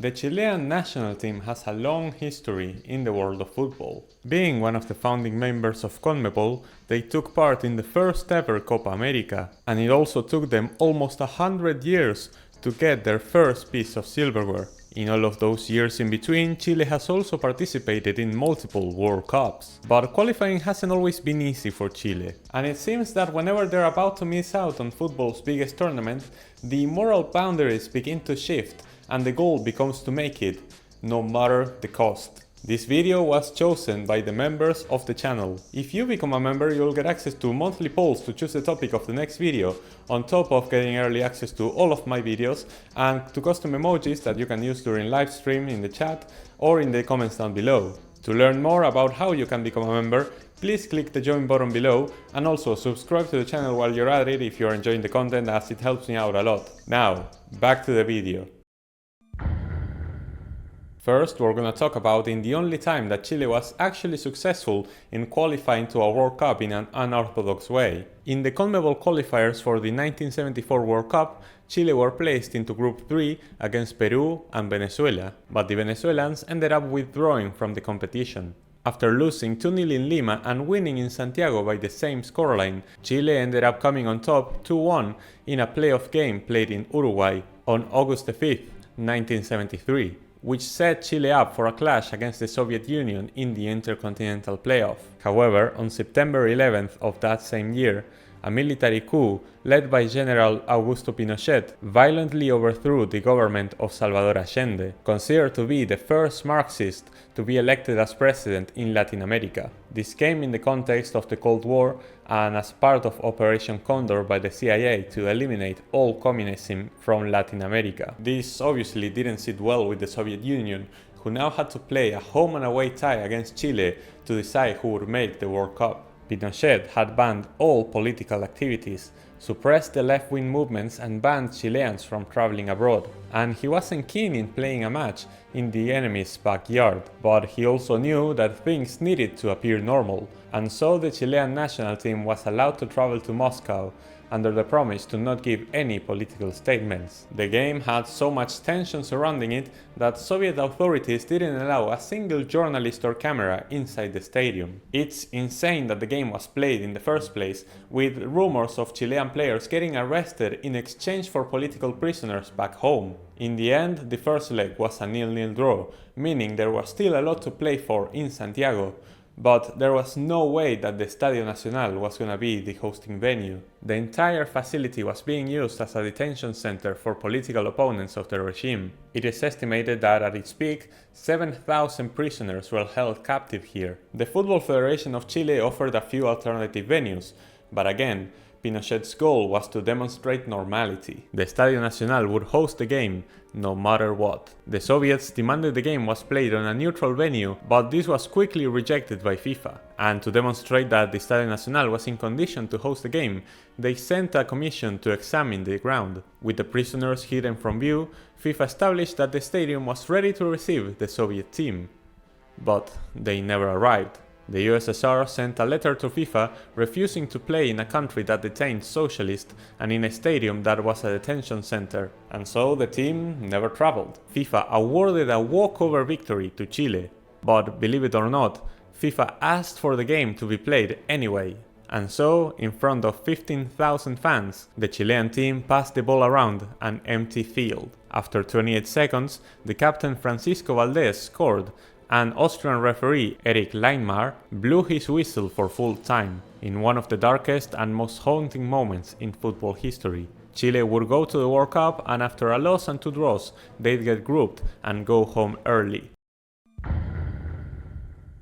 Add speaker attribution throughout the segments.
Speaker 1: The Chilean national team has a long history in the world of football. Being one of the founding members of CONMEBOL, they took part in the first ever Copa America, and it also took them almost 100 years to get their first piece of silverware. In all of those years in between, Chile has also participated in multiple World Cups. But qualifying hasn't always been easy for Chile, and it seems that whenever they're about to miss out on football's biggest tournament, the moral boundaries begin to shift and the goal becomes to make it, no matter the cost. This video was chosen by the members of the channel. If you become a member, you'll get access to monthly polls to choose the topic of the next video, on top of getting early access to all of my videos and to custom emojis that you can use during live stream in the chat or in the comments down below. To learn more about how you can become a member, please click the join button below and also subscribe to the channel while you're at it if you're enjoying the content, as it helps me out a lot. Now, back to the video. First, we're gonna talk about in the only time that Chile was actually successful in qualifying to a World Cup in an unorthodox way. In the CONMEBOL qualifiers for the 1974 World Cup, Chile were placed into Group 3 against Peru and Venezuela, but the Venezuelans ended up withdrawing from the competition. After losing 2-0 in Lima and winning in Santiago by the same scoreline, Chile ended up coming on top 2-1 in a playoff game played in Uruguay on August 5, 1973. Which set Chile up for a clash against the Soviet Union in the Intercontinental Playoff. However, on September 11th of that same year, a military coup led by General Augusto Pinochet violently overthrew the government of Salvador Allende, considered to be the first Marxist to be elected as president in Latin America. This came in the context of the Cold War and as part of Operation Condor by the CIA to eliminate all communism from Latin America. This obviously didn't sit well with the Soviet Union, who now had to play a home and away tie against Chile to decide who would make the World Cup. Pinochet had banned all political activities, suppressed the left-wing movements and banned Chileans from traveling abroad. And he wasn't keen in playing a match in the enemy's backyard, but he also knew that things needed to appear normal, and so the Chilean national team was allowed to travel to Moscow under the promise to not give any political statements. The game had so much tension surrounding it that Soviet authorities didn't allow a single journalist or camera inside the stadium. It's insane that the game was played in the first place, with rumors of Chilean players getting arrested in exchange for political prisoners back home. In the end, the first leg was a 0-0 draw, meaning there was still a lot to play for in Santiago, but there was no way that the Estadio Nacional was gonna be the hosting venue. The entire facility was being used as a detention center for political opponents of the regime. It is estimated that at its peak, 7,000 prisoners were held captive here. The Football Federation of Chile offered a few alternative venues, but again, Pinochet's goal was to demonstrate normality. The Estadio Nacional would host the game, no matter what. The Soviets demanded the game was played on a neutral venue, but this was quickly rejected by FIFA. And to demonstrate that the Estadio Nacional was in condition to host the game, they sent a commission to examine the ground. With the prisoners hidden from view, FIFA established that the stadium was ready to receive the Soviet team. But they never arrived. The USSR sent a letter to FIFA refusing to play in a country that detained socialists and in a stadium that was a detention center, and so the team never traveled. FIFA awarded a walkover victory to Chile, but believe it or not, FIFA asked for the game to be played anyway. And so, in front of 15,000 fans, the Chilean team passed the ball around an empty field. After 28 seconds, the captain Francisco Valdés scored, and Austrian referee Erich Leinmar blew his whistle for full time, in one of the darkest and most haunting moments in football history. Chile would go to the World Cup, and after a loss and 2 draws, they'd get grouped and go home early.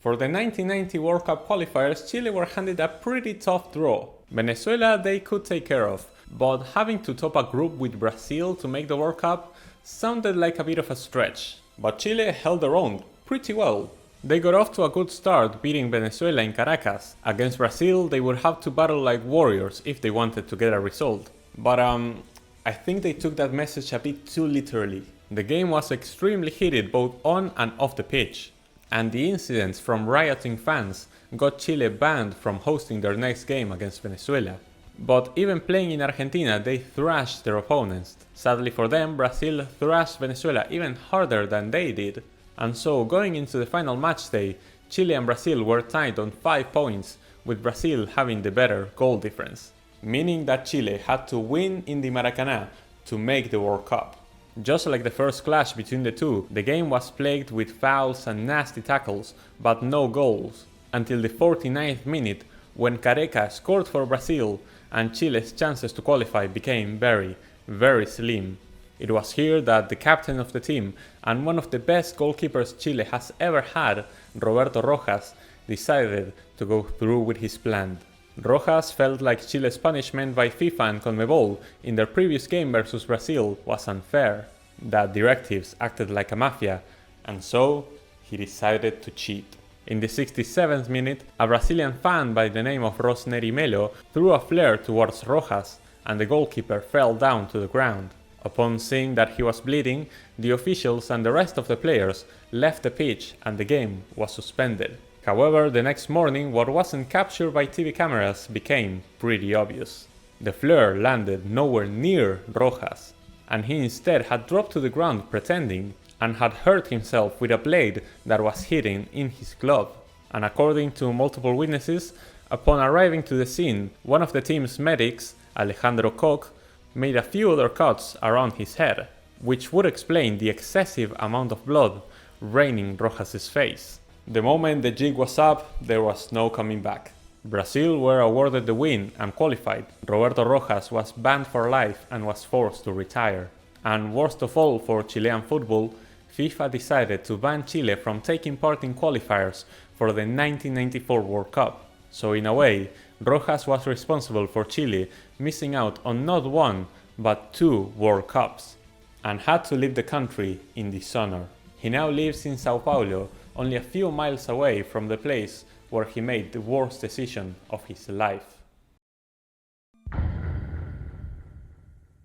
Speaker 1: For the 1990 World Cup qualifiers, Chile were handed a pretty tough draw. Venezuela they could take care of, but having to top a group with Brazil to make the World Cup sounded like a bit of a stretch. But Chile held their own pretty well. They got off to a good start, beating Venezuela in Caracas. Against Brazil, they would have to battle like warriors if they wanted to get a result. But I think they took that message a bit too literally. The game was extremely heated both on and off the pitch, and the incidents from rioting fans got Chile banned from hosting their next game against Venezuela. But even playing in Argentina, they thrashed their opponents. Sadly for them, Brazil thrashed Venezuela even harder than they did. And so, going into the final match day, Chile and Brazil were tied on 5 points, with Brazil having the better goal difference, meaning that Chile had to win in the Maracanã to make the World Cup. Just like the first clash between the two, the game was plagued with fouls and nasty tackles, but no goals, until the 49th minute when Careca scored for Brazil and Chile's chances to qualify became very, very slim. It was here that the captain of the team and one of the best goalkeepers Chile has ever had, Roberto Rojas, decided to go through with his plan. Rojas felt like Chile's punishment by FIFA and CONMEBOL in their previous game versus Brazil was unfair, that directives acted like a mafia, and so he decided to cheat. In the 67th minute, a Brazilian fan by the name of Rosneri Melo threw a flare towards Rojas, and the goalkeeper fell down to the ground. Upon seeing that he was bleeding, the officials and the rest of the players left the pitch and the game was suspended. However, the next morning, what wasn't captured by TV cameras became pretty obvious. The flare landed nowhere near Rojas, and he instead had dropped to the ground pretending, and had hurt himself with a blade that was hidden in his glove. And according to multiple witnesses, upon arriving to the scene, one of the team's medics, Alejandro Koch, made a few other cuts around his head, which would explain the excessive amount of blood raining Rojas' face. The moment the jig was up, there was no coming back. Brazil were awarded the win and qualified. Roberto Rojas was banned for life and was forced to retire. And worst of all for Chilean football, FIFA decided to ban Chile from taking part in qualifiers for the 1994 World Cup. So in a way, Rojas was responsible for Chile missing out on not one, but 2 World Cups, and had to leave the country in dishonor. He now lives in Sao Paulo, only a few miles away from the place where he made the worst decision of his life.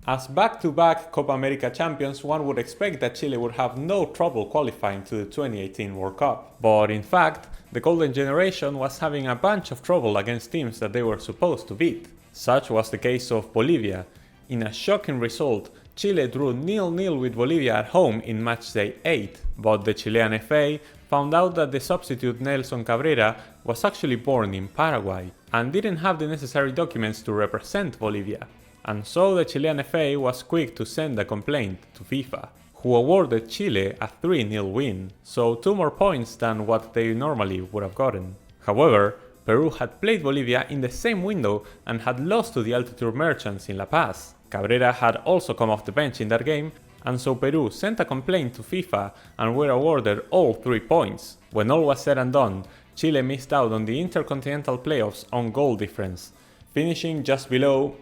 Speaker 1: As back-to-back Copa America champions, one would expect that Chile would have no trouble qualifying to the 2018 World Cup. But in fact, the Golden Generation was having a bunch of trouble against teams that they were supposed to beat. Such was the case of Bolivia. In a shocking result, Chile drew 0-0 with Bolivia at home in matchday 8, but the Chilean FA found out that the substitute Nelson Cabrera was actually born in Paraguay and didn't have the necessary documents to represent Bolivia. And so the Chilean FA was quick to send a complaint to FIFA, who awarded Chile a 3-0 win, so 2 more points than what they normally would have gotten. However, Peru had played Bolivia in the same window and had lost to the Altitude Merchants in La Paz. Cabrera had also come off the bench in that game, and so Peru sent a complaint to FIFA and were awarded all 3 points. When all was said and done, Chile missed out on the Intercontinental Playoffs on goal difference, finishing just below,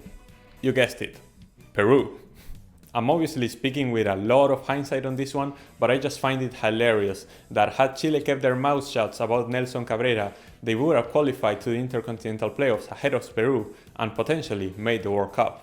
Speaker 1: you guessed it, Peru. I'm obviously speaking with a lot of hindsight on this one, but I just find it hilarious that had Chile kept their mouths shut about Nelson Cabrera, they would have qualified to the Intercontinental Playoffs ahead of Peru and potentially made the World Cup.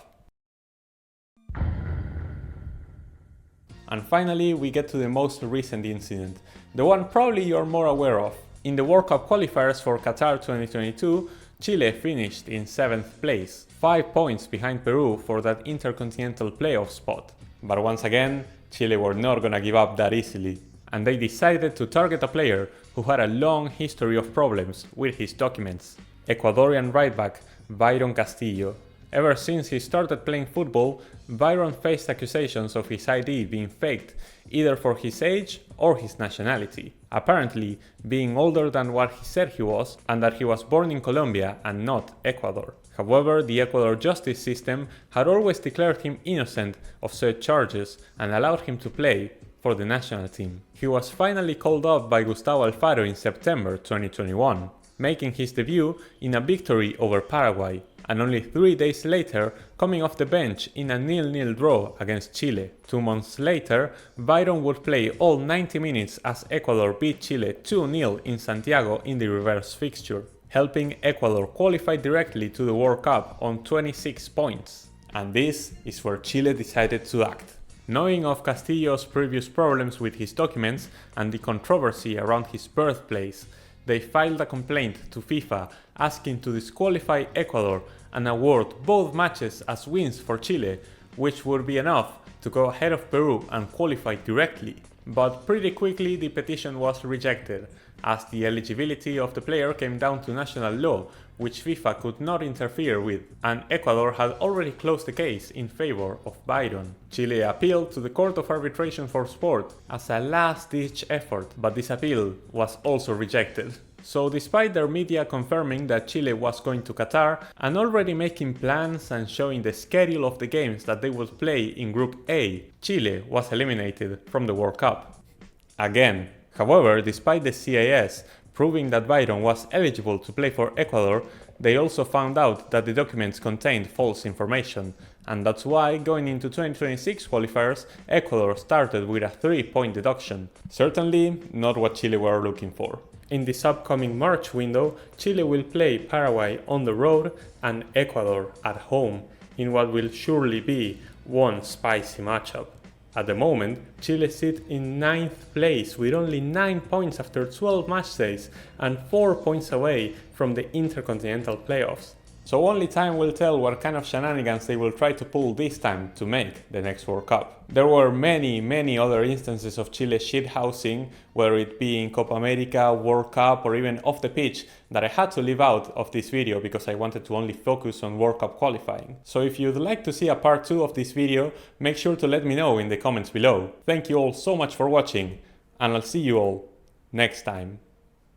Speaker 1: And finally, we get to the most recent incident, the one probably you're more aware of. In the World Cup qualifiers for Qatar 2022, Chile finished in 7th place, 5 points behind Peru for that Intercontinental Playoff spot. But once again, Chile were not gonna give up that easily, and they decided to target a player who had a long history of problems with his documents, Ecuadorian right-back Byron Castillo. Ever since he started playing football, Byron faced accusations of his ID being faked, either for his age or his nationality, apparently being older than what he said he was, and that he was born in Colombia and not Ecuador. However, the Ecuador justice system had always declared him innocent of said charges and allowed him to play for the national team. He was finally called up by Gustavo Alfaro in September 2021, making his debut in a victory over Paraguay, and only 3 days later coming off the bench in a 0-0 draw against Chile. 2 months later, Byron would play all 90 minutes as Ecuador beat Chile 2-0 in Santiago in the reverse fixture, helping Ecuador qualify directly to the World Cup on 26 points. And this is where Chile decided to act. Knowing of Castillo's previous problems with his documents and the controversy around his birthplace, They filed a complaint to FIFA asking to disqualify Ecuador and award both matches as wins for Chile, which would be enough to go ahead of Peru and qualify directly. But pretty quickly the petition was rejected, as the eligibility of the player came down to national law, which FIFA could not interfere with, and Ecuador had already closed the case in favor of Byron. Chile appealed to the Court of Arbitration for Sport as a last-ditch effort, but this appeal was also rejected. So despite their media confirming that Chile was going to Qatar and already making plans and showing the schedule of the games that they would play in Group A, Chile was eliminated from the World Cup. Again. However, despite the CAS proving that Byron was eligible to play for Ecuador, they also found out that the documents contained false information, and that's why going into 2026 qualifiers, Ecuador started with a 3-point deduction. Certainly not what Chile were looking for. In this upcoming March window, Chile will play Paraguay on the road and Ecuador at home, in what will surely be one spicy matchup. At the moment, Chile sits in 9th place with only 9 points after 12 match days and 4 points away from the Intercontinental playoffs. So only time will tell what kind of shenanigans they will try to pull this time to make the next World Cup. There were many other instances of Chile shithousing, whether it be in Copa America, World Cup, or even off the pitch, that I had to leave out of this video because I wanted to only focus on World Cup qualifying. So if you'd like to see a part 2 of this video, make sure to let me know in the comments below. Thank you all so much for watching, and I'll see you all next time.